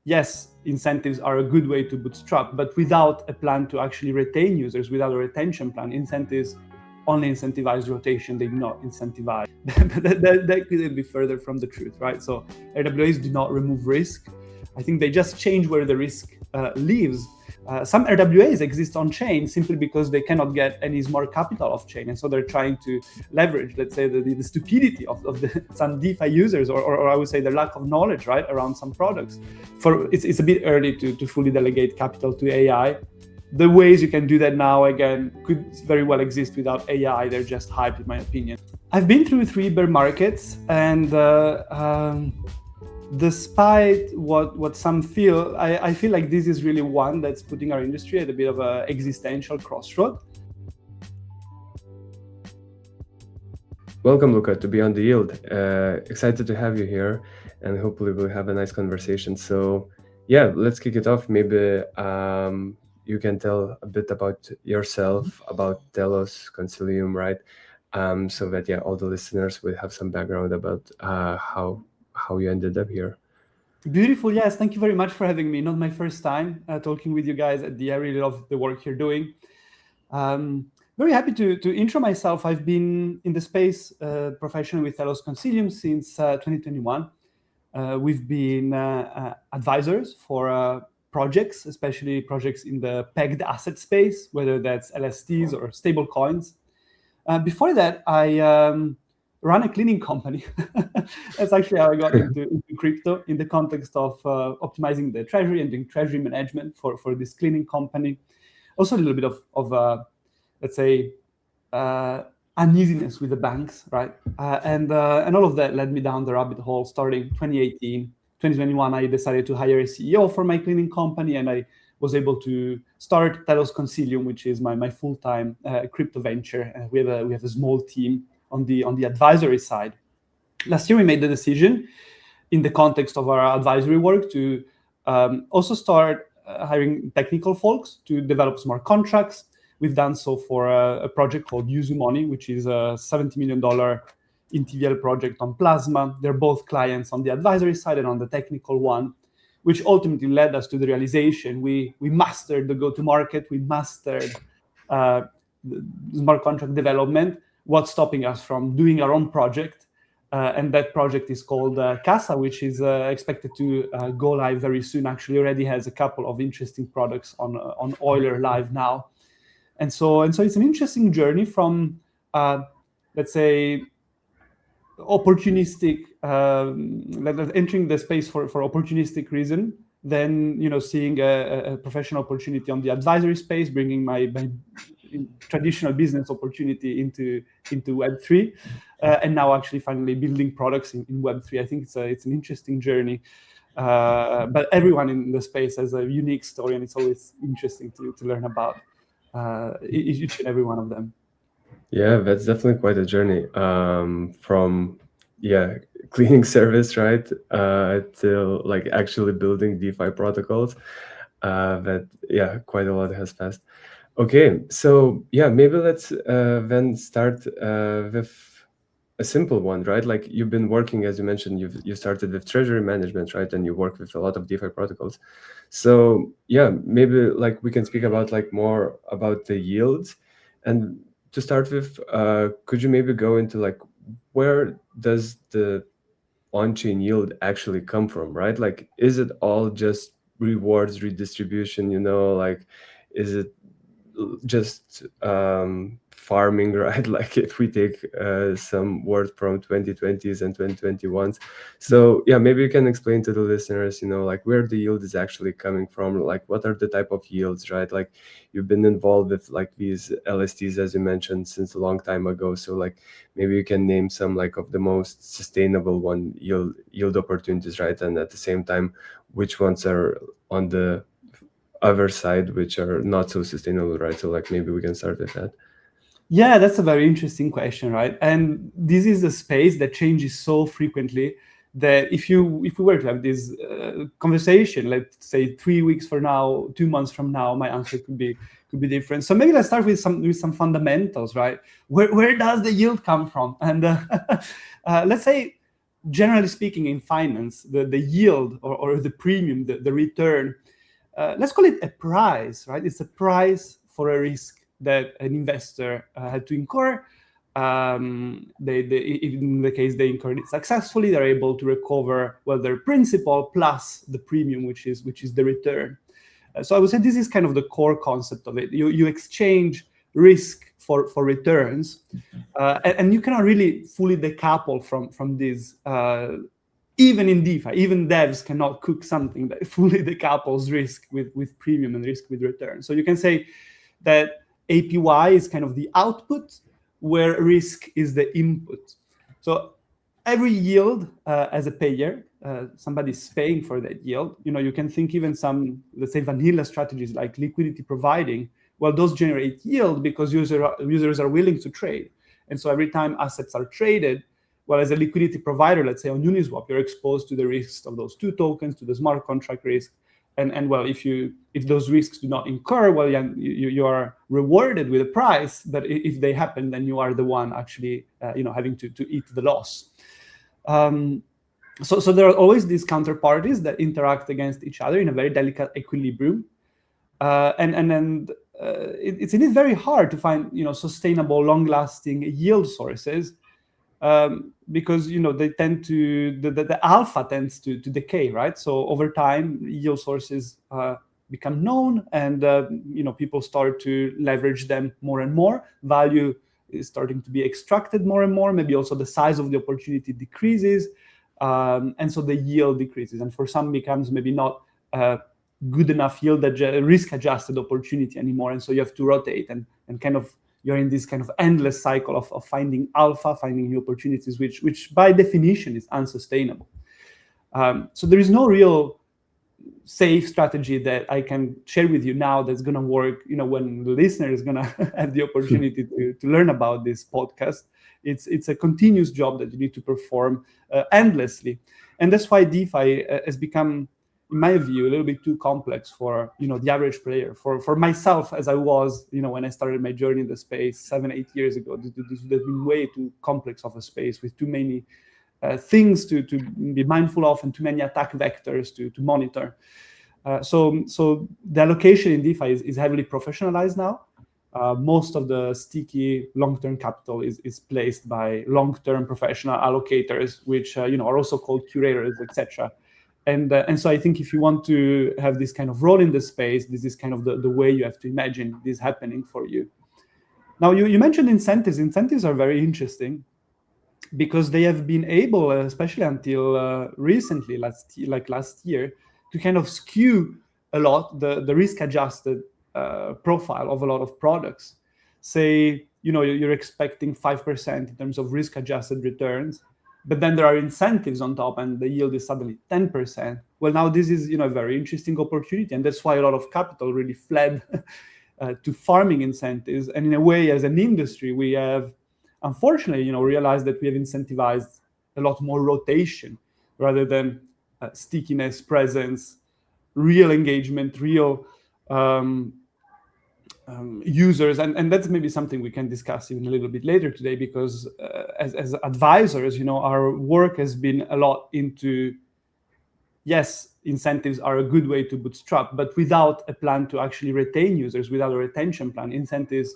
yes, incentives are a good way to bootstrap, but without a plan to actually retain users, without a retention plan, incentives only incentivize rotation, they do not incentivize. that couldn't be further from the truth, right? So RWAs do not remove risk. I think they just change where the risk lives. Some RWAs exist on chain simply because they cannot get any smart capital off chain, and so they're trying to leverage, let's say, the stupidity of some DeFi users, or I would say the lack of knowledge, right, around some products. It's a bit early to fully delegate capital to AI. The ways you can do that now, again, could very well exist without AI. They're just hype, in my opinion. I've been through 3 bear markets, and despite what some feel, I feel like this is really one that's putting our industry at a bit of an existential crossroad. Welcome, Luca, to Beyond the Yield. Excited to have you here, and hopefully we'll have a nice conversation. So yeah, let's kick it off. Maybe you can tell a bit about yourself, about Telos Consilium, right? So that, yeah, all the listeners will have some background about how you ended up here. Beautiful. Yes, thank you very much for having me. Not my first time talking with you guys at the I really love the work you're doing. Very happy to intro myself. I've been in the space professionally with Telos Consilium since 2021. We've been advisors for projects, especially projects in the pegged asset space, whether that's LSTs or stable coins. Before that, I run a cleaning company. That's actually how I got into crypto, in the context of optimizing the treasury and doing treasury management for this cleaning company. Also a little bit of let's say, uneasiness with the banks, right? And all of that led me down the rabbit hole starting 2018. 2021, I decided to hire a CEO for my cleaning company, and I was able to start Telos Consilium, which is my full-time crypto venture. We have a small team on the advisory side. Last year, we made the decision, in the context of our advisory work, to also start hiring technical folks to develop smart contracts. We've done so for a project called Yuzu Money, which is a $70 million InTVL project on Plasma. They're both clients on the advisory side and on the technical one, which ultimately led us to the realization we mastered the go-to-market, we mastered the smart contract development. What's stopping us from doing our own project? And that project is called Casa, which is expected to go live very soon. Actually, already has a couple of interesting products on Euler live now. And so it's an interesting journey from, let's say, opportunistic, entering the space for opportunistic reason, then seeing a professional opportunity on the advisory space, bringing my traditional business opportunity into Web3, and now actually finally building products in Web3. I think it's an interesting journey, but everyone in the space has a unique story, and it's always interesting to learn about each and every one of them. Yeah, that's definitely quite a journey, from cleaning service, right, till like actually building DeFi protocols. But yeah, quite a lot has passed. Okay, so yeah, maybe let's then start with a simple one, right? Like, you've been working, as you mentioned, you started with treasury management, right? And you work with a lot of DeFi protocols. So yeah, maybe like we can speak about like more about the yields. And to start with, could you maybe go into like, where does the on-chain yield actually come from, right? Like, is it all just rewards redistribution, like, is it just farming, right? Like, if we take some words from 2020s and 2021s. So yeah, maybe you can explain to the listeners, like, where the yield is actually coming from, like what are the type of yields, right? Like, you've been involved with like these LSTs, as you mentioned, since a long time ago. So like, maybe you can name some like of the most sustainable yield opportunities, right? And at the same time, which ones are on the other side which are not so sustainable, right? So like, maybe we can start with that. Yeah, that's a very interesting question, right? And this is a space that changes so frequently that if we were to have this conversation, let's say 3 weeks from now, 2 months from now, my answer could be different. So maybe let's start with some fundamentals, right? Where does the yield come from? And let's say generally speaking, in finance, the yield or the premium, the return, let's call it a price, right? It's a price for a risk that an investor had to incur. In the case they incurred it successfully, they're able to recover, well, their principal plus the premium, which is the return. So I would say this is kind of the core concept of it. You exchange risk for returns, and you cannot really fully decouple from this. Even in DeFi, even devs cannot cook something that fully decouples risk with premium and risk with return. So you can say that APY is kind of the output, where risk is the input. So every yield as a payer, somebody's paying for that yield. You can think even some, let's say, vanilla strategies like liquidity providing. Well, those generate yield because users are willing to trade. And so every time assets are traded, well, as a liquidity provider, let's say on Uniswap, you're exposed to the risks of those two tokens, to the smart contract risk. And well, if those risks do not incur, well, you are rewarded with a price. But if they happen, then you are the one actually, having to eat the loss. So there are always these counterparties that interact against each other in a very delicate equilibrium, and then it's indeed very hard to find sustainable, long-lasting yield sources. Because they tend to the alpha tends to decay, right? So over time, yield sources become known, and people start to leverage them more and more. Value is starting to be extracted more and more. Maybe also the size of the opportunity decreases, and so the yield decreases. And for some, becomes maybe not good enough yield, risk-adjusted opportunity anymore. And so you have to rotate and kind of. You're in this kind of endless cycle of finding alpha, finding new opportunities, which by definition is unsustainable. So there is no real safe strategy that I can share with you now that's going to work. When the listener is going to have the opportunity to learn about this podcast, it's a continuous job that you need to perform endlessly, and that's why DeFi has become, in my view, a little bit too complex for the average player. For myself, as I was, when I started my journey in the space 7-8 years ago, this would have been way too complex of a space with too many things to be mindful of and too many attack vectors to monitor. So the allocation in DeFi is heavily professionalized now. Most of the sticky long-term capital is placed by long-term professional allocators, which are also called curators, etc. And so I think if you want to have this kind of role in the space, this is kind of the way you have to imagine this happening for you. Now, you mentioned incentives. Incentives are very interesting because they have been able, especially until recently, last year, to kind of skew a lot the risk-adjusted profile of a lot of products. Say, you're expecting 5% in terms of risk-adjusted returns, but then there are incentives on top and the yield is suddenly 10%. Well, now this is a very interesting opportunity, and that's why a lot of capital really fled to farming incentives. And in a way, as an industry, we have, unfortunately, realized that we have incentivized a lot more rotation rather than stickiness, presence, real engagement, real users, and that's maybe something we can discuss even a little bit later today, because as advisors, our work has been a lot into, yes, incentives are a good way to bootstrap, but without a plan to actually retain users, without a retention plan. Incentives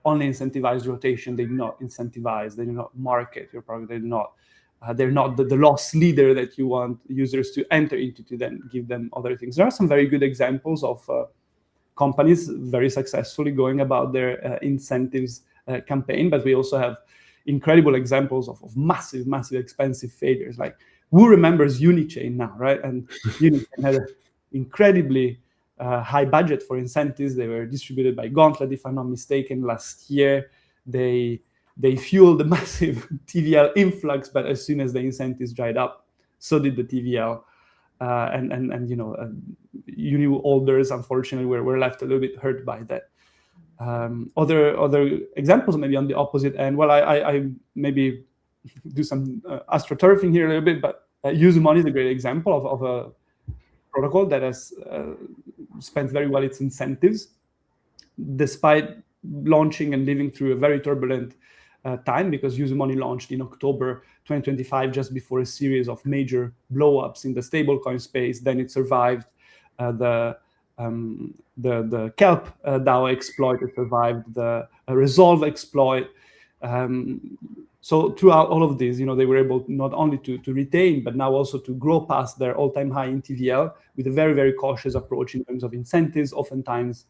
only incentivize rotation. They do not incentivize, they do not market your product, they're not the loss leader that you want users to enter into to then give them other things. There are some very good examples of companies very successfully going about their incentives campaign, but we also have incredible examples of massive, expensive failures. Like, who remembers Unichain now, right? And Unichain had an incredibly high budget for incentives. They were distributed by Gauntlet, if I'm not mistaken, last year. They fueled the massive TVL influx, but as soon as the incentives dried up, so did the TVL. Uni holders, unfortunately, were left a little bit hurt by that. Other examples, maybe on the opposite end. Well, I maybe do some astroturfing here a little bit, but Usumoney is a great example of a protocol that has spent very well its incentives, despite launching and living through a very turbulent time, because Use Money launched in October 2025, just before a series of major blow-ups in the stablecoin space. Then it survived the KelpDAO exploit. It survived the Resolv exploit. So throughout all of this, they were able not only to retain, but now also to grow past their all-time high in TVL with a very, very cautious approach in terms of incentives, oftentimes,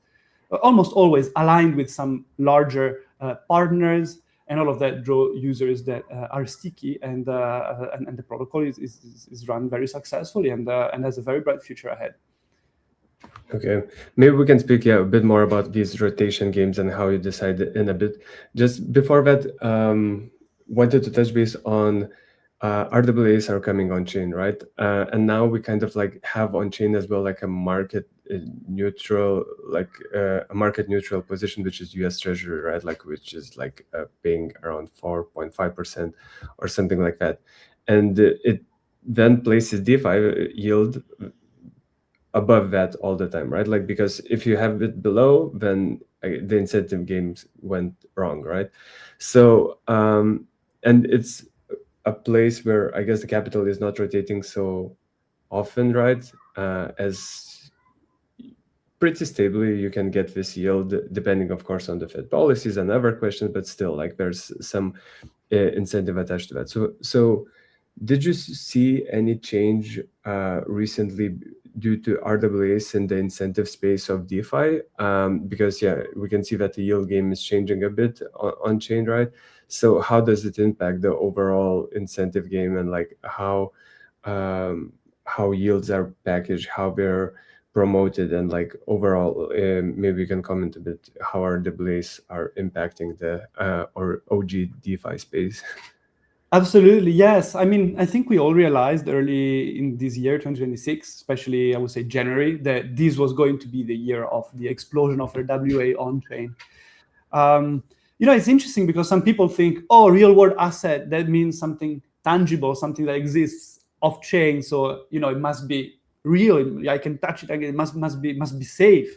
almost always aligned with some larger partners, and all of that draw users that are sticky, and the protocol is run very successfully and has a very bright future ahead. Okay, maybe we can speak a bit more about these rotation games and how you decide in a bit. Just before that, wanted to touch base on RWAs are coming on chain, right? And now we kind of like have on chain as well, like a market neutral, a market neutral position, which is US Treasury, right? Like, which is like paying around 4.5% or something like that, and it then places DeFi yield above that all the time, right? Like, because if you have it below, then the incentive games went wrong, right? So and it's a place where I guess the capital is not rotating so often, right? As pretty stably you can get this yield, depending of course on the Fed policies and other questions, but still, like, there's some incentive attached to that. So did you see any change recently due to RWAs in the incentive space of DeFi? Because we can see that the yield game is changing a bit on chain, right? So how does it impact the overall incentive game, and like how yields are packaged, how they're promoted, and like overall, maybe you can comment a bit how RWAs are impacting the or OG DeFi space. Absolutely, yes. I mean, I think we all realized early in this year, 2026, especially I would say January, that this was going to be the year of the explosion of RWA on-chain. It's interesting because some people think, oh, real-world asset, that means something tangible, something that exists off-chain, so it must be real. I can touch it again. It must be safe.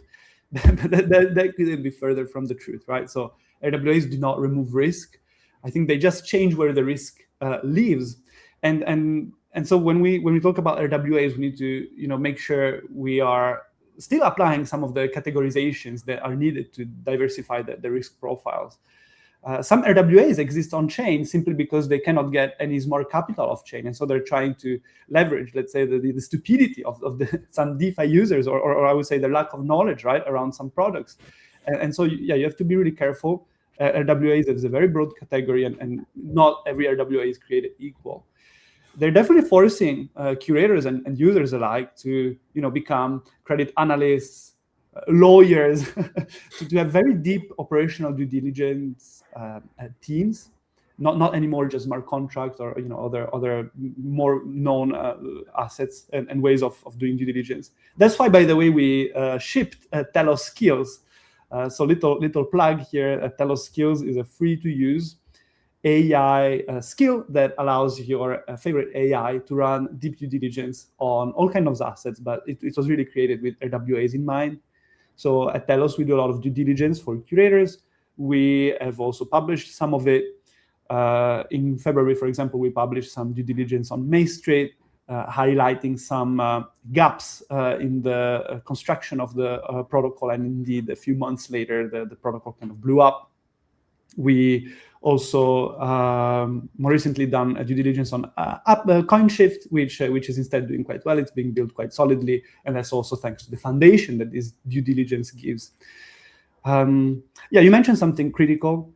that couldn't be further from the truth, right? So RWAs do not remove risk. I think they just change where the risk lives, and so when we talk about RWAs, we need to make sure we are still applying some of the categorizations that are needed to diversify the risk profiles. Some RWAs exist on chain simply because they cannot get any smart capital off chain, and so they're trying to leverage, let's say, the stupidity of some DeFi users, or I would say the lack of knowledge, right, around some products, and so you have to be really careful. RWAs is a very broad category, and not every RWA is created equal. They're definitely forcing curators and users alike to become credit analysts, lawyers, to have very deep operational due diligence teams, not anymore just smart contracts or other more known assets and ways of doing due diligence. That's why, by the way, we shipped Telos Skills. So little plug here. Telos Skills is a free-to-use AI skill that allows your favorite AI to run deep due diligence on all kinds of assets, but it was really created with RWAs in mind. So at Telos, we do a lot of due diligence for curators. We have also published some of it. In February, for example, we published some due diligence on MainStreet, highlighting some gaps in the construction of the protocol, and indeed a few months later the protocol kind of blew up. We also more recently done a due diligence on CoinShift, which is instead doing quite well. It's being built quite solidly, and that's also thanks to the foundation that this due diligence gives. You mentioned something critical.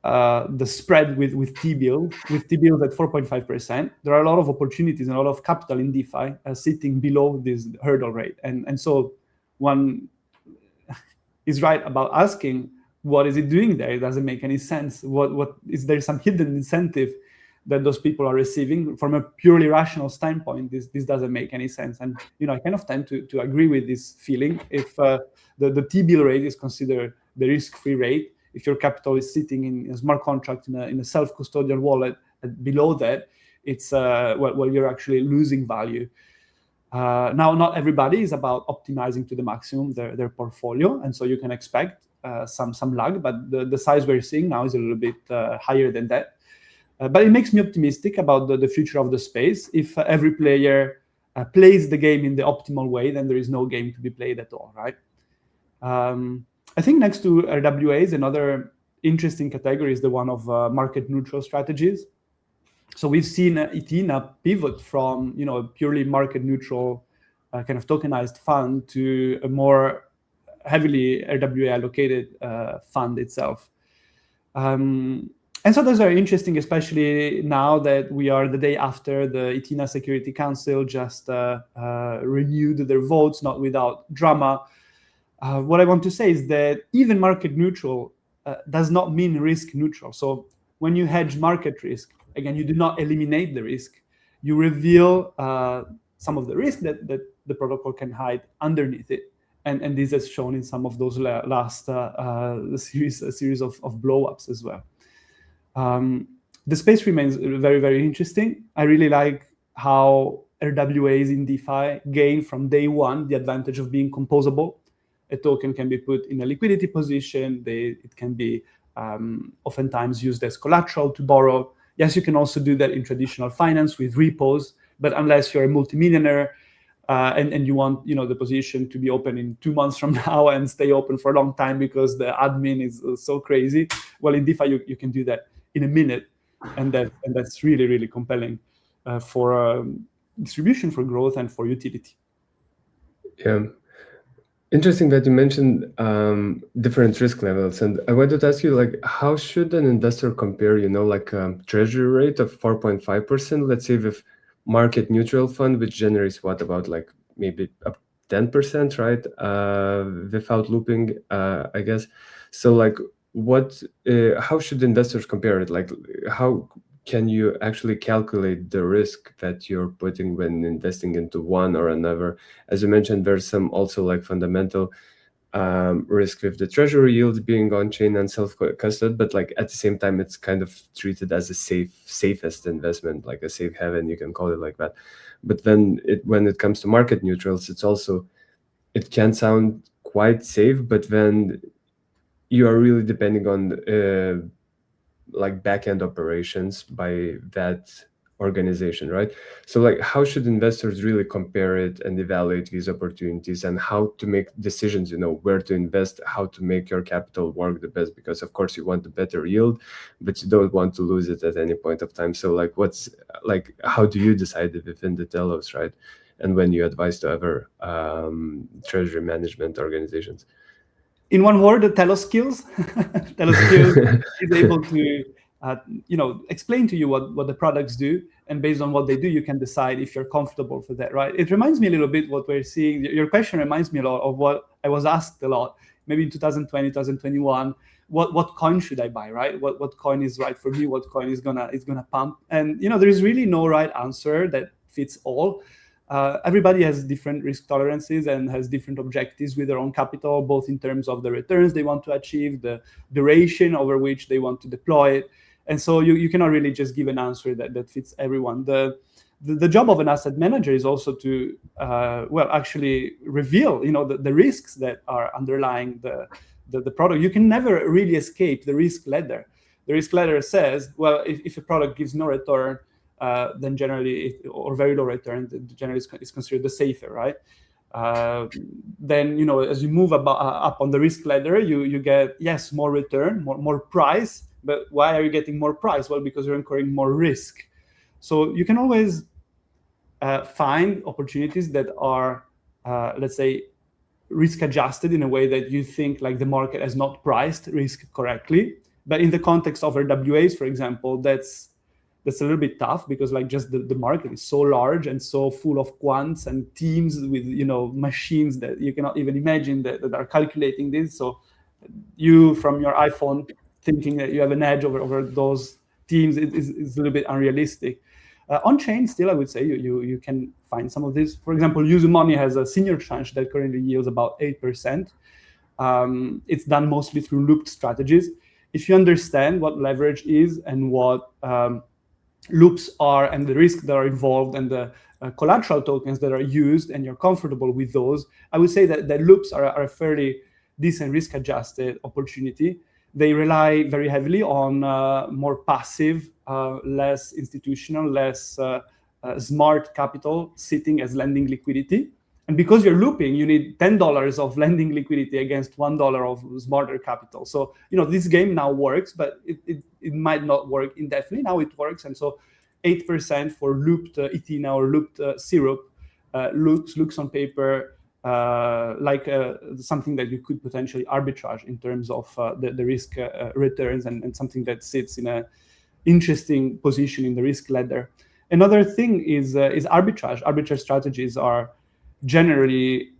The spread with T-bill, at 4.5%, there are a lot of opportunities and a lot of capital in DeFi sitting below this hurdle rate, and so one is right about asking, what is it doing there? It doesn't make any sense. What is there some hidden incentive that those people are receiving from a purely rational standpoint? This doesn't make any sense, and I kind of tend to agree with this feeling. If the T-bill rate is considered the risk-free rate, if your capital is sitting in a smart contract in a self-custodial wallet, below that, it's you're actually losing value. Now, not everybody is about optimizing to the maximum their portfolio, and so you can expect some lag, but the size we're seeing now is a little bit higher than that. But it makes me optimistic about the future of the space. If every player plays the game in the optimal way, then there is no game to be played at all, right? I think next to RWAs, another interesting category is the one of market neutral strategies. So we've seen Ethena pivot from a purely market neutral kind of tokenized fund to a more heavily RWA allocated fund itself. And so those are interesting, especially now that we are the day after the Ethena Security Council just renewed their votes, not without drama. What I want to say is that even market neutral does not mean risk neutral. So when you hedge market risk, again, you do not eliminate the risk. You reveal some of the risk that the protocol can hide underneath it. And this is shown in some of those last series of blow-ups as well. The space remains very, very interesting. I really like how RWAs in DeFi gain from day one the advantage of being composable. A token can be put in a liquidity position. It can be oftentimes used as collateral to borrow. Yes, you can also do that in traditional finance with repos, but unless you're a multimillionaire and you want the position to be open in 2 months from now and stay open for a long time because the admin is so crazy, well, in DeFi you can do that in a minute, and that's really, really compelling for distribution, for growth, and for utility. Yeah. Interesting that you mentioned different risk levels, and I wanted to ask you, like, how should an investor compare, like a treasury rate of 4.5%, let's say, with market neutral fund, which generates what, about like maybe up 10%, right? Without looping, I guess. So like, how should investors compare it? Like, how can you actually calculate the risk that you're putting when investing into one or another? As you mentioned, there's some also like fundamental risk with the treasury yield being on chain and self-custody, but like at the same time, it's kind of treated as a safest investment, like a safe haven, you can call it like that. But then when it comes to market neutrals, it can sound quite safe, but then you are really depending on like back-end operations by that organization, right? So like, how should investors really compare it and evaluate these opportunities, and how to make decisions, where to invest, how to make your capital work the best? Because of course you want a better yield, but you don't want to lose it at any point of time. So like, how do you decide it within the Telos, right? And when you advise to other treasury management organizations? In one word, the Telos skills. Telos skills is able to explain to you what the products do, and based on what they do, you can decide if you're comfortable for that, right? It reminds me a little bit what we're seeing. Your question reminds me a lot of what I was asked a lot, maybe in 2020, 2021. What coin should I buy, right? What coin is right for me? What coin is gonna pump? And there is really no right answer that fits all. Everybody has different risk tolerances and has different objectives with their own capital, both in terms of the returns they want to achieve, the duration over which they want to deploy it. And so you cannot really just give an answer that fits everyone. The job of an asset manager is also to, actually reveal, the risks that are underlying the product. You can never really escape the risk ladder. The risk ladder says, well, if a product gives no return, then generally, or very low return, generally is considered the safer, right? Then, as you move up on the risk ladder, you get, yes, more return, more price. But why are you getting more price? Well, because you're incurring more risk. So you can always find opportunities that are, let's say, risk adjusted in a way that you think like the market has not priced risk correctly. But in the context of RWAs, for example, that's a little bit tough, because like just the market is so large and so full of quants and teams with machines that you cannot even imagine that are calculating this. So you, from your iPhone, thinking that you have an edge over those teams is a little bit unrealistic. On chain, still, I would say you can find some of this. For example, Money has a senior tranche that currently yields about 8%. It's done mostly through looped strategies. If you understand what leverage is and what loops are and the risks that are involved and the collateral tokens that are used, and you're comfortable with those, I would say that loops are a fairly decent risk-adjusted opportunity. They rely very heavily on more passive, less institutional, less smart capital sitting as lending liquidity. And because you're looping, you need $10 of lending liquidity against $1 of smarter capital. So, this game now works, but it might not work indefinitely. Now it works. And so 8% for looped Ethena or looped syrup looks on paper like something that you could potentially arbitrage in terms of the risk returns, and something that sits in an interesting position in the risk ladder. Another thing is arbitrage. Arbitrage strategies are generally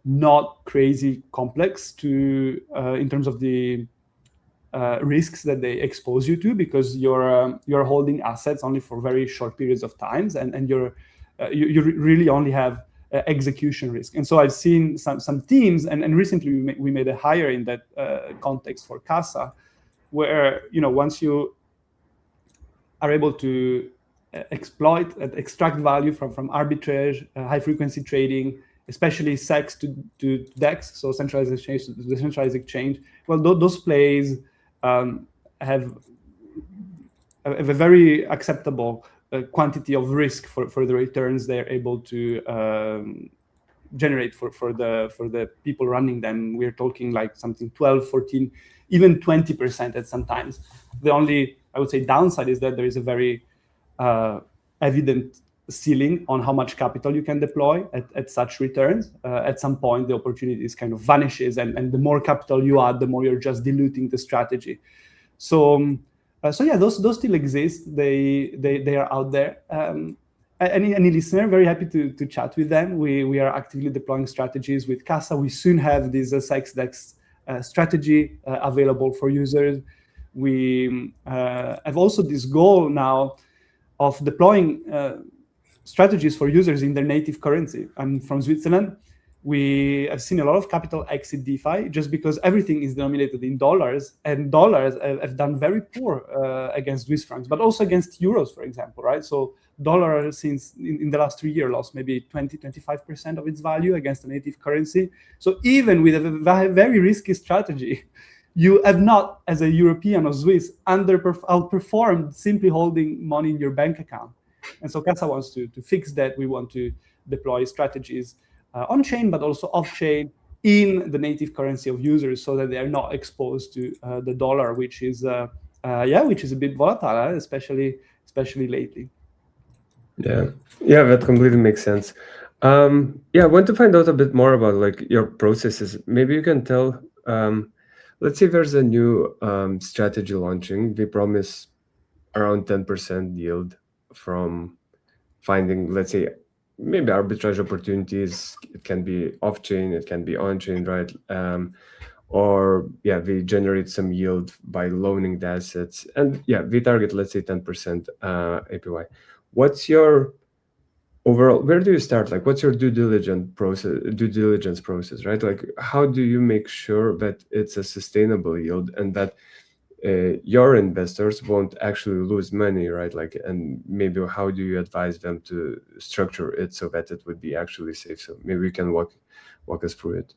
not crazy complex in terms of the risks that they expose you to, because you're holding assets only for very short periods of times, and you really only have execution risk. And so I've seen some teams, and recently we made a hire in that context for Casa, where once you are able to exploit and extract value from arbitrage, high frequency trading, especially SEX to DEX, so centralized exchange to decentralized exchange. Well, those plays have a very acceptable quantity of risk for the returns they're able to generate for the people running them. We're talking like something 12, 14, even 20% at some times. The only, I would say, downside is that there is a very evident ceiling on how much capital you can deploy at such returns. At some point, the opportunities kind of vanishes, and the more capital you add, the more you're just diluting the strategy. So yeah, those still exist. They are out there. Any listener, very happy to chat with them. We are actively deploying strategies with Casa. We soon have this SEX-DEX strategy available for users. We have also this goal now of deploying strategies for users in their native currency. I'm from Switzerland. We have seen a lot of capital exit DeFi just because everything is denominated in dollars, and dollars have done very poor against Swiss francs, but also against euros, for example, right? So dollar, since in the last 3 years, lost maybe 20-25% of its value against the native currency. So even with a very risky strategy, you have not, as a European or Swiss, outperformed simply holding money in your bank account. And so Casa wants to fix that. We want to deploy strategies on-chain, but also off-chain in the native currency of users, so that they are not exposed to the dollar, which is a bit volatile, especially lately. Yeah, that completely makes sense. I want to find out a bit more about like your processes. Maybe you can tell. Let's say there's a new strategy launching. They promise around 10% yield from finding, let's say, maybe arbitrage opportunities. It can be off-chain, it can be on-chain, right? Or they generate some yield by loaning the assets, and they target, let's say, 10% APY. What's your overall? Where do you start? Like, what's your due diligence process, right? Like, how do you make sure that it's a sustainable yield and that your investors won't actually lose money, right? Like, and maybe how do you advise them to structure it so that it would be actually safe? So maybe we can walk us through it.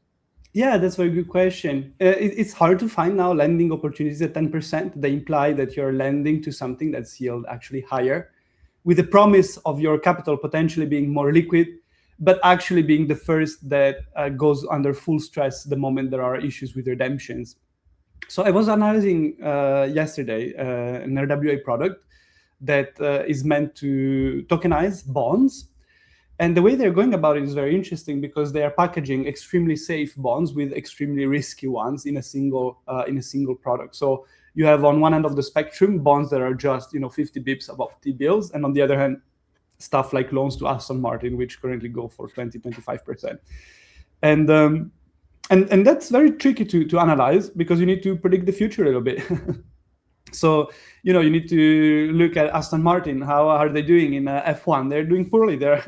Yeah, that's a very good question. It's hard to find now lending opportunities at 10%. They imply that you're lending to something that's yield actually higher, with the promise of your capital potentially being more liquid, but actually being the first that goes under full stress the moment there are issues with redemptions. So I was analyzing yesterday an RWA product that is meant to tokenize bonds. And the way they're going about it is very interesting, because they are packaging extremely safe bonds with extremely risky ones in a single product. So you have on one end of the spectrum bonds that are just 50 bips above T-bills, and on the other hand, stuff like loans to Aston Martin, which currently go for 20-25%. And that's very tricky to analyze, because you need to predict the future a little bit. So, you need to look at Aston Martin. How are they doing in F1? They're doing poorly. They're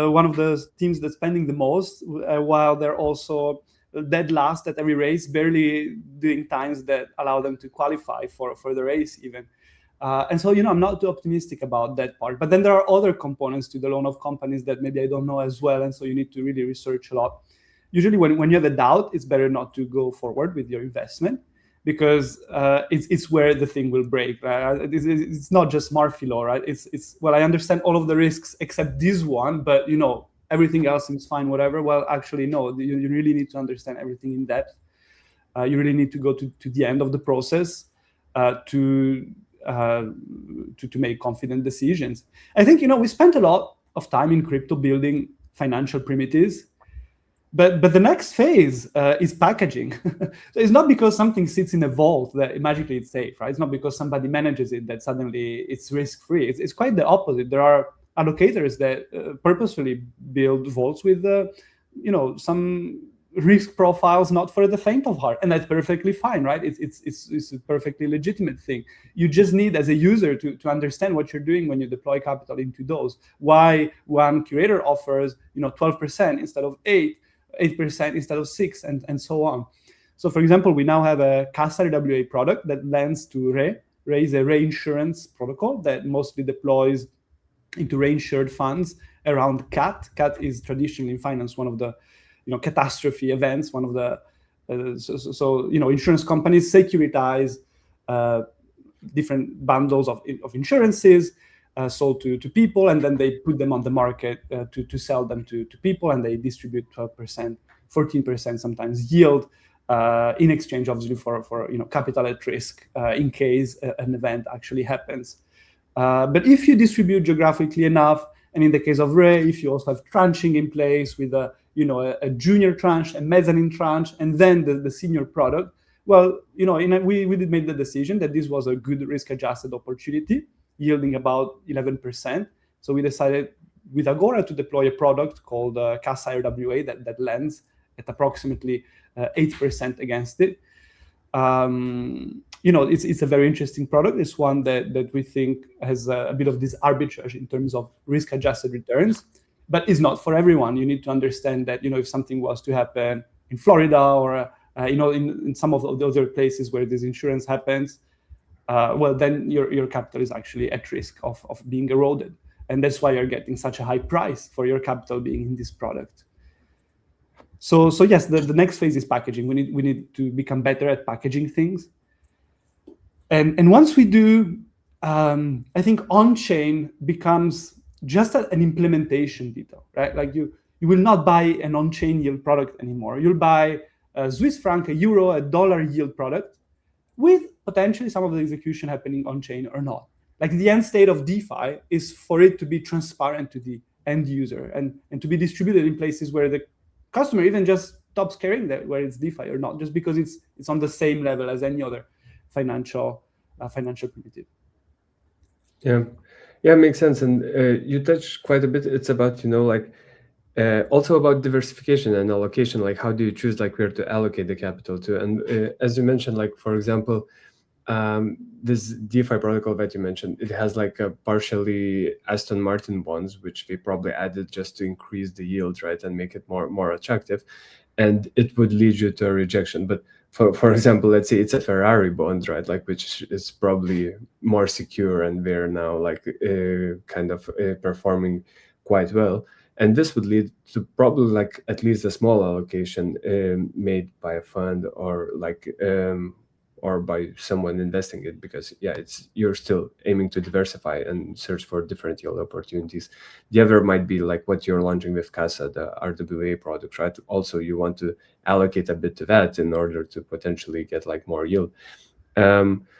one of the teams that's spending the most, while they're also dead last at every race, barely doing times that allow them to qualify for the race even. And so, I'm not too optimistic about that part. But then there are other components to the loan of companies that maybe I don't know as well. And so you need to really research a lot. usually when you have a doubt, it's better not to go forward with your investment, because it's where the thing will break. Right? It's not just Murphy law, right? It's well, I understand all of the risks except this one, but everything else seems fine, whatever. Well, actually, no. You really need to understand everything in depth. You really need to go to the end of the process to make confident decisions. I think we spent a lot of time in crypto building financial primitives. But the next phase is packaging. So it's not because something sits in a vault that magically it's safe, right? It's not because somebody manages it that suddenly it's risk-free. It's quite the opposite. There are allocators that purposefully build vaults with, some risk profiles not for the faint of heart, and that's perfectly fine, right? It's a perfectly legitimate thing. You just need, as a user, to understand what you're doing when you deploy capital into those. Why one curator offers 12% instead of 8% instead of 6, and so on. So, for example, we now have a Casa RWA product that lends to RE. RE is a reinsurance protocol that mostly deploys into reinsured funds around CAT. CAT is traditionally in finance one of the catastrophe events. One of the insurance companies securitize different bundles of insurances sold to people, and then they put them on the market to sell them to people, and they distribute 12%, 14% sometimes yield in exchange, obviously, for capital at risk in case an event actually happens. But if you distribute geographically enough, and in the case of RE, if you also have tranching in place with a junior tranche, a mezzanine tranche, and then the senior product, well, we did make the decision that this was a good risk-adjusted opportunity, yielding about 11%. So we decided with Agora to deploy a product called Casa RWA that lends at approximately 8% against it. It's a very interesting product. It's one that we think has a bit of this arbitrage in terms of risk-adjusted returns, but it's not for everyone. You need to understand that if something was to happen in Florida or in some of the other places where this insurance happens, well, then your capital is actually at risk of being eroded, and that's why you're getting such a high price for your capital being in this product. So yes, the next phase is packaging. We need to become better at packaging things, and once we do, I think on-chain becomes just an implementation detail, right? Like you will not buy an on-chain yield product anymore. You'll buy a Swiss franc, a euro, a dollar yield product with potentially some of the execution happening on-chain or not. Like the end state of DeFi is for it to be transparent to the end user and to be distributed in places where the customer even just stops caring that where it's DeFi or not, just because it's on the same level as any other financial primitive. Yeah, makes sense. And you touched quite a bit. It's about also about diversification and allocation. Like, how do you choose where to allocate the capital to? And as you mentioned, for example, this DeFi protocol that you mentioned, it has a partially Aston Martin bonds, which we probably added just to increase the yield, right, and make it more attractive, and it would lead you to a rejection. But for example, let's say it's a Ferrari bond, right, which is probably more secure, and they're now kind of performing quite well. And this would lead to probably at least a small allocation made by a fund or by someone investing it, because you're still aiming to diversify and search for different yield opportunities. The other might be what you're launching with Casa, the RWA product, right? Also, you want to allocate a bit to that in order to potentially get more yield.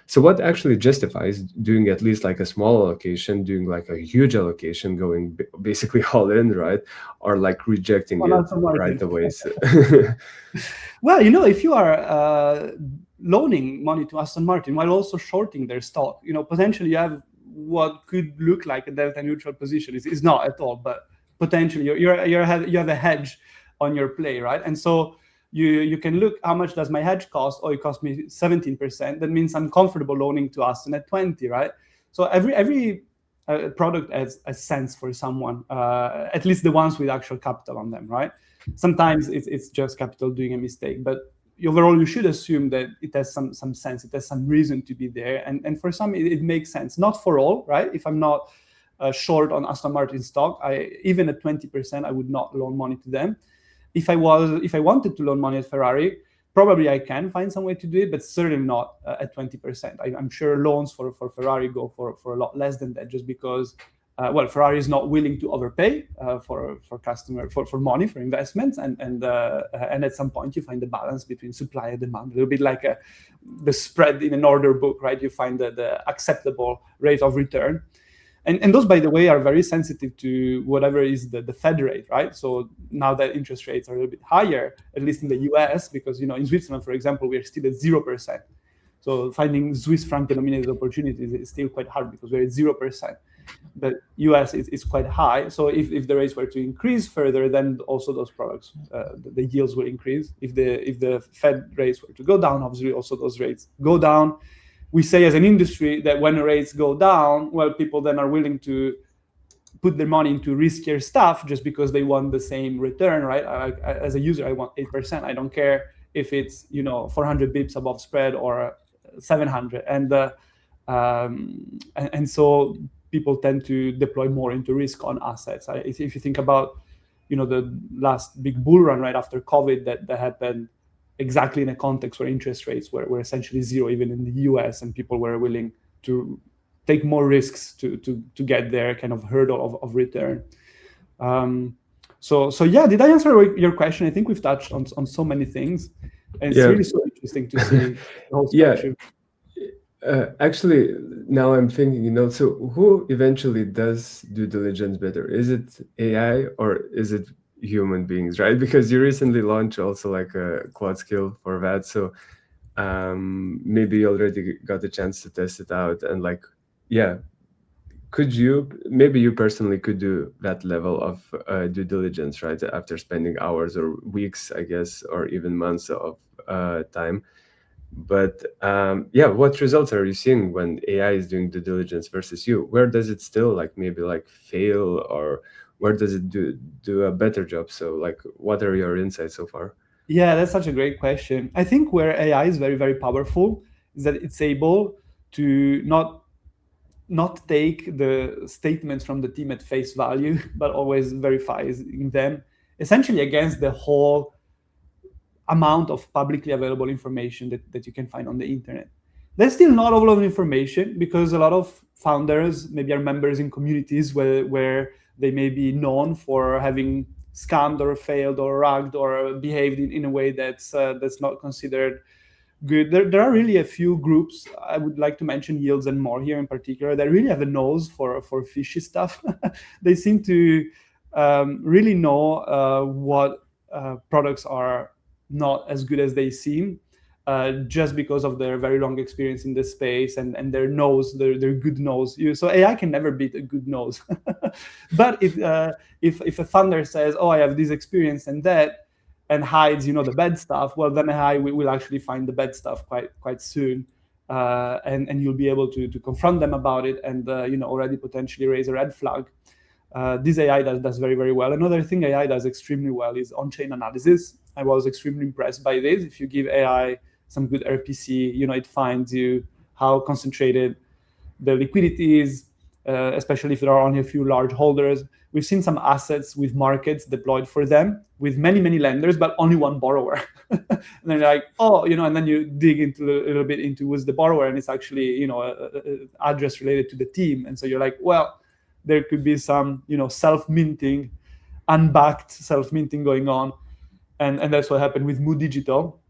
So what actually justifies doing at least a small allocation, doing a huge allocation, going basically all in, right? Or rejecting it right away? So well, if you are loaning money to Aston Martin while also shorting their stock, potentially you have what could look like a delta neutral position. It's not at all, but potentially you have a hedge on your play, right? And so you can look, how much does my hedge cost? Oh, it cost me 17%. That means I'm comfortable loaning to Aston at 20, right? So every product has a sense for someone, at least the ones with actual capital on them, right? Sometimes it's just capital doing a mistake, but overall you should assume that it has some sense, it has some reason to be there, and for some it makes sense. Not for all, right? If I'm not short on Aston Martin stock, even at 20%, I would not loan money to them. If I wanted to loan money at Ferrari, probably I can find some way to do it, but certainly not at 20%. I'm sure loans for Ferrari go for a lot less than that, just because Ferrari is not willing to overpay for money, for investments, and at some point you find the balance between supply and demand, a little bit like the spread in an order book, right? You find the acceptable rate of return. And those, by the way, are very sensitive to whatever is the Fed rate, right? So now that interest rates are a little bit higher, at least in the US, because in Switzerland, for example, we are still at 0%. So finding Swiss franc denominated opportunities is still quite hard because we're at 0%. But US is quite high. So if the rates were to increase further, then also those products, the yields will increase. If the Fed rates were to go down, obviously also those rates go down. We say as an industry that when rates go down, well, people then are willing to put their money into riskier stuff just because they want the same return, right? As a user, I want 8%. I don't care if it's 400 bips above spread or 700, and so people tend to deploy more into risk on assets. If you think about the last big bull run right after COVID that happened exactly in a context where interest rates were essentially zero, even in the US, and people were willing to take more risks to get their kind of hurdle of return. So yeah, did I answer your question? I think we've touched on so many things, and it's really so interesting to see the whole spectrum. Actually, now I'm thinking, so who eventually does due diligence better? Is it AI or is it human beings, right? Because you recently launched also like a quad skill for that, so maybe you already got the chance to test it out, and maybe you personally could do that level of due diligence, right, after spending hours or weeks, I guess, or even months of time. But what results are you seeing when AI is doing due diligence versus you? Where does it still maybe fail, or where does it do a better job? So what are your insights so far? Yeah, that's such a great question. I think where AI is very, very powerful is that it's able to not take the statements from the team at face value, but always verifies them essentially against the whole amount of publicly available information that you can find on the internet. There's still not a lot of information because a lot of founders maybe are members in communities where they may be known for having scammed or failed or rugged or behaved in a way that's not considered good. There are really a few groups. I would like to mention Yields and More here in particular that really have a nose for fishy stuff. They seem to really know what products are not as good as they seem, just because of their very long experience in this space and their nose, their good nose. So AI can never beat a good nose. But if a funder says, "Oh, I have this experience and that," and hides, the bad stuff, well, then AI will actually find the bad stuff quite soon, and you'll be able to confront them about it and already potentially raise a red flag. This AI does very, very well. Another thing AI does extremely well is on-chain analysis. I was extremely impressed by this. If you give AI some good RPC, it finds you how concentrated the liquidity is, especially if there are only a few large holders. We've seen some assets with markets deployed for them with many, many lenders, but only one borrower. And they're like, oh, and then you dig into a little bit into who's the borrower, and it's actually, a address related to the team. And so you're like, well, there could be some, self-minting, unbacked self-minting going on. And that's what happened with Mood Digital.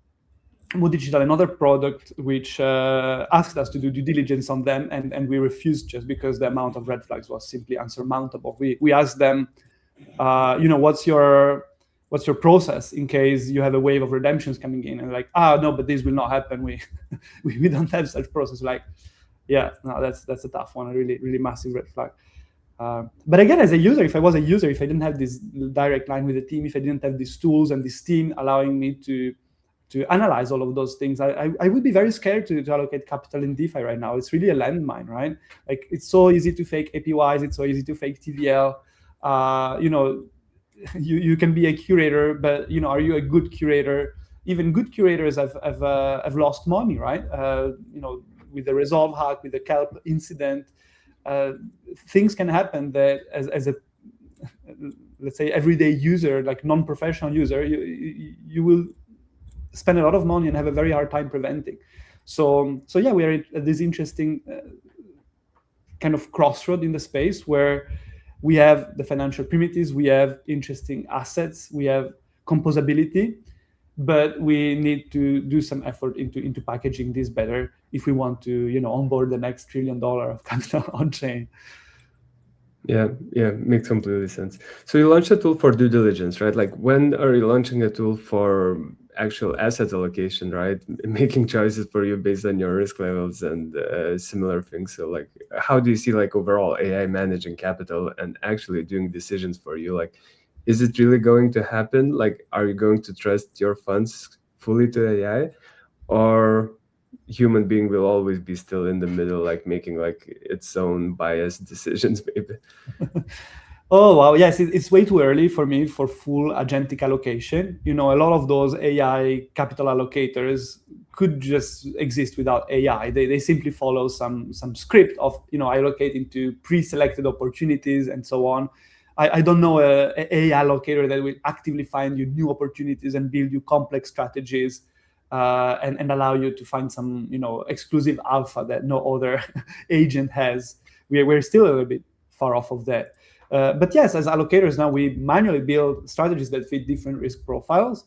Mood Digital, another product which asked us to do due diligence on them, and we refused just because the amount of red flags was simply unsurmountable. We asked them, what's your process in case you have a wave of redemptions coming in? And like, no, but this will not happen. We don't have such process. Like, yeah, no, that's a tough one, a really, really massive red flag. But again, as a user, if I didn't have this direct line with the team, if I didn't have these tools and this team allowing me to analyze all of those things, I would be very scared to allocate capital in DeFi right now. It's really a landmine, right? Like, it's so easy to fake APYs. It's so easy to fake TVL. You can be a curator, but are you a good curator? Even good curators have lost money, right? With the Resolv hack, with the Kelp incident. Things can happen that as a let's say, everyday user, like non-professional user, you will spend a lot of money and have a very hard time preventing. So yeah, we are at this interesting kind of crossroad in the space where we have the financial primitives, we have interesting assets, we have composability, but we need to do some effort into packaging this better if we want to, onboard the next $1 trillion of capital on chain. Yeah, makes completely sense. So you launched a tool for due diligence, right? Like, when are you launching a tool for actual asset allocation, right? Making choices for you based on your risk levels and similar things. So like, how do you see like overall AI managing capital and actually doing decisions for you? Like, is it really going to happen? Like, are you going to trust your funds fully to AI, or human being will always be still in the middle, like making like its own biased decisions maybe? Oh, wow. Yes, it's way too early for me for full agentic allocation. A lot of those AI capital allocators could just exist without AI. They simply follow some script of, allocating to pre-selected opportunities and so on. I don't know a AI allocator that will actively find you new opportunities and build you complex strategies and allow you to find some, exclusive alpha that no other agent has. We're still a little bit far off of that. But yes, as allocators now, we manually build strategies that fit different risk profiles.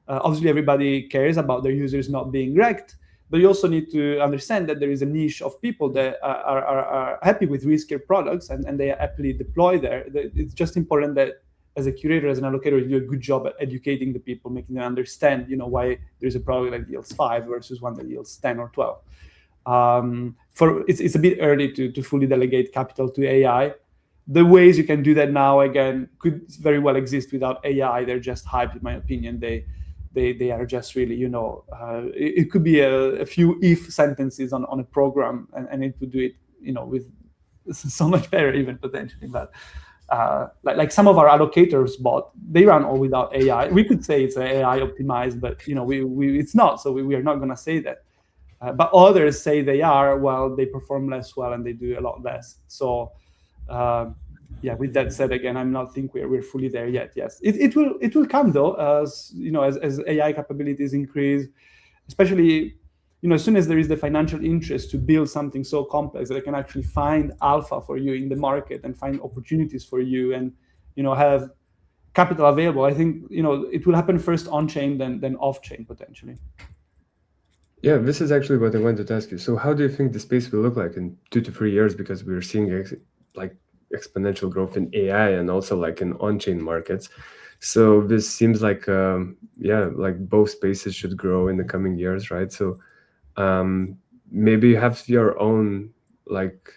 Obviously, everybody cares about their users not being wrecked, but you also need to understand that there is a niche of people that are happy with riskier products and they happily deploy there. It's just important that as a curator, as an allocator, you do a good job at educating the people, making them understand, why there's a product that yields 5 versus one that yields 10 or 12. It's a bit early to fully delegate capital to AI. The ways you can do that now, again, could very well exist without AI. They're just hype, in my opinion. They are just really, it could be a few if sentences on a program, and it would do it, with so much better even potentially. But like some of our allocators bot, they run all without AI. We could say it's AI optimized, but it's not. So we are not going to say that. But others say they are. Well, they perform less well and they do a lot less. So. Yeah, with that said, again, I'm not think we're fully there yet. Yes, it will come though, as AI capabilities increase, especially as soon as there is the financial interest to build something so complex that I can actually find alpha for you in the market and find opportunities for you and have capital available. I think it will happen first on chain, then off chain potentially. Yeah, this is actually what I wanted to ask you. So how do you think the space will look like in 2 to 3 years? Because we're seeing like exponential growth in AI and also like in on-chain markets. So this seems like like both spaces should grow in the coming years, right? So maybe you have your own like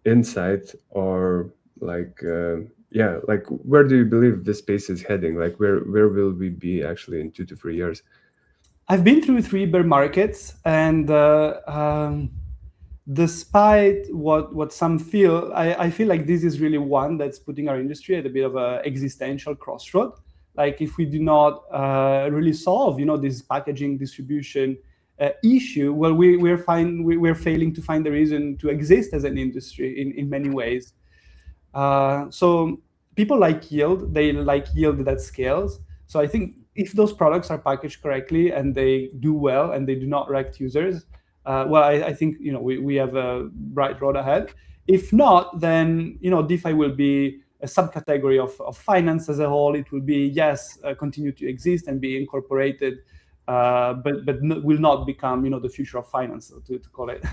insight or like like where do you believe this space is heading? Like where will we be actually in 2 to 3 years? I've been through 3 bear markets, and despite what some feel, I feel like this is really one that's putting our industry at a bit of an existential crossroad. Like if we do not really solve, this packaging distribution issue, well, we're failing to find the reason to exist as an industry in many ways. So people like yield, they like yield that scales. So I think if those products are packaged correctly and they do well and they do not wreck users, well, I think we have a bright road ahead. If not, then DeFi will be a subcategory of finance as a whole. It will be continue to exist and be incorporated, but will not become the future of finance, to call it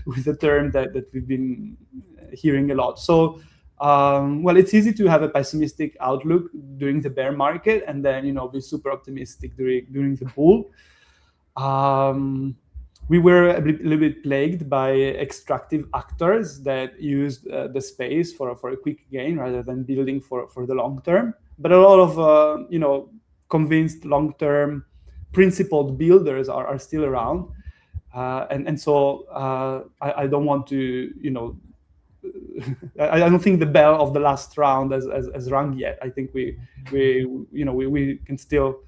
with the term that we've been hearing a lot. So well, it's easy to have a pessimistic outlook during the bear market and then be super optimistic during the bull. We were a little bit plagued by extractive actors that used the space for a quick gain rather than building for the long term. But a lot of convinced long-term principled builders are still around, and so I don't want to I don't think the bell of the last round has rung yet. I think we can still.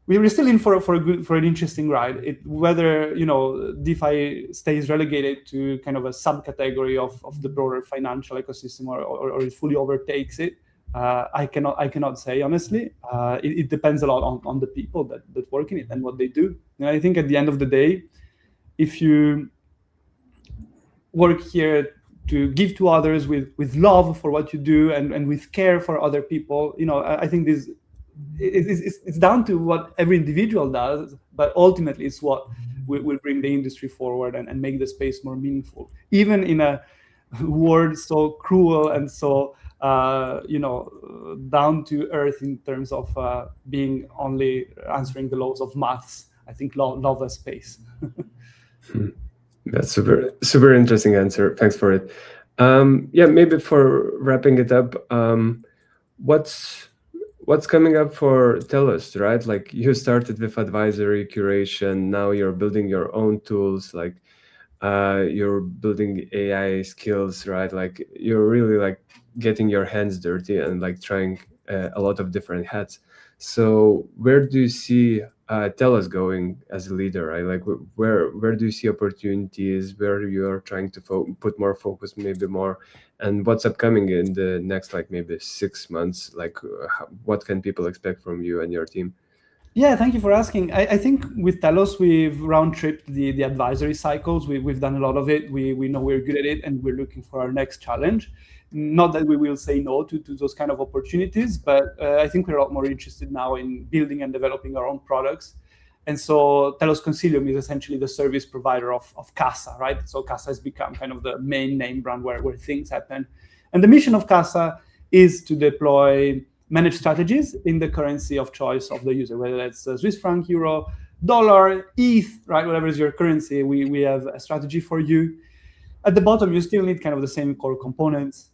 We're still in for an interesting ride. Whether DeFi stays relegated to kind of a subcategory of the broader financial ecosystem or it fully overtakes it, I cannot say honestly. It depends a lot on the people that work in it and what they do. And I think at the end of the day, if you work here to give to others with love for what you do and with care for other people, I think it's down to what every individual does, but ultimately it's what will bring the industry forward and make the space more meaningful, even in a world so cruel and so down to earth in terms of being only answering the laws of maths. I think love a space. That's super interesting answer. Thanks for it. Yeah, maybe for wrapping it up, what's coming up for Telos, right? Like you started with advisory curation, now you're building your own tools, like you're building AI skills, right? Like you're really like getting your hands dirty and like trying a lot of different hats. So where do you see Telos going as a leader, right? Like where do you see opportunities, where you're trying to put more focus, maybe more, and what's upcoming in the next like maybe 6 months? Like what can people expect from you and your team? Yeah, thank you for asking. I think with Telos, we've round-tripped the advisory cycles. We've done a lot of it. We know we're good at it, and we're looking for our next challenge. Not that we will say no to those kind of opportunities, but I think we're a lot more interested now in building and developing our own products. And so Telos Consilium is essentially the service provider of Casa, right? So Casa has become kind of the main name brand where things happen. And the mission of Casa is to deploy managed strategies in the currency of choice of the user, whether that's Swiss franc, euro, dollar, ETH, right? Whatever is your currency, we have a strategy for you. At the bottom, you still need kind of the same core components,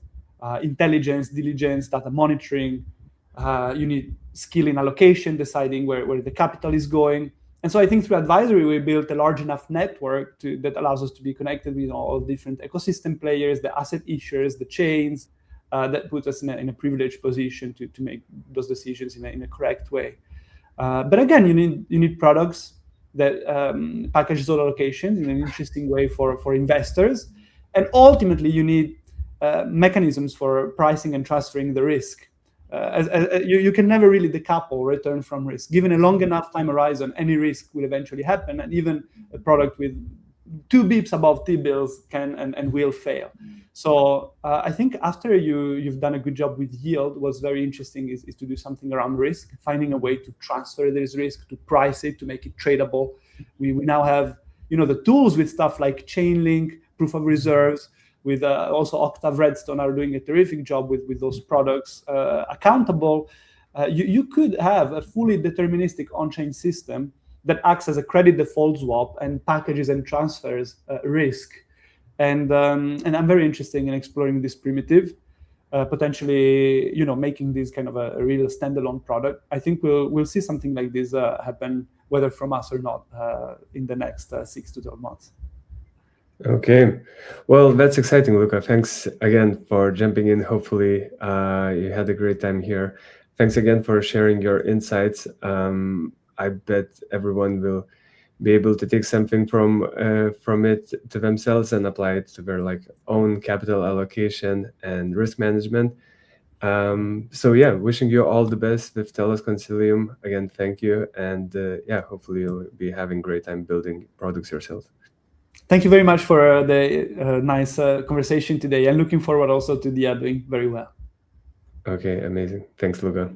intelligence, diligence, data monitoring. You need skill in allocation, deciding where the capital is going. And so I think through advisory, we built a large enough network that allows us to be connected with all different ecosystem players, the asset issuers, the chains, that puts us in a privileged position to make those decisions in a correct way. But again, you need products that package those allocations in an interesting way for investors. And ultimately, you need mechanisms for pricing and transferring the risk. You can never really decouple return from risk. Given a long enough time horizon, any risk will eventually happen, and even a product with 2 bips above T-bills can and will fail. So I think after you've done a good job with yield, what's very interesting is to do something around risk, finding a way to transfer this risk, to price it, to make it tradable. We now have the tools with stuff like Chainlink, proof of reserves, with also Octave Redstone are doing a terrific job with those products. Accountable, you could have a fully deterministic on-chain system that acts as a credit default swap and packages and transfers risk. And I'm very interested in exploring this primitive, potentially, making this kind of a real standalone product. I think we'll see something like this happen, whether from us or not, in the next 6 to 12 months. Okay, well, that's exciting, Luca. Thanks again for jumping in. Hopefully you had a great time here. Thanks again for sharing your insights. I bet everyone will be able to take something from it to themselves and apply it to their own capital allocation and risk management. So yeah, wishing you all the best with Telos Consilium. Again, thank you, and yeah, hopefully you'll be having a great time building products yourself. Thank you very much for the nice conversation today. I'm looking forward also to doing very well. Okay, amazing. Thanks, Luca.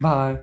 Bye.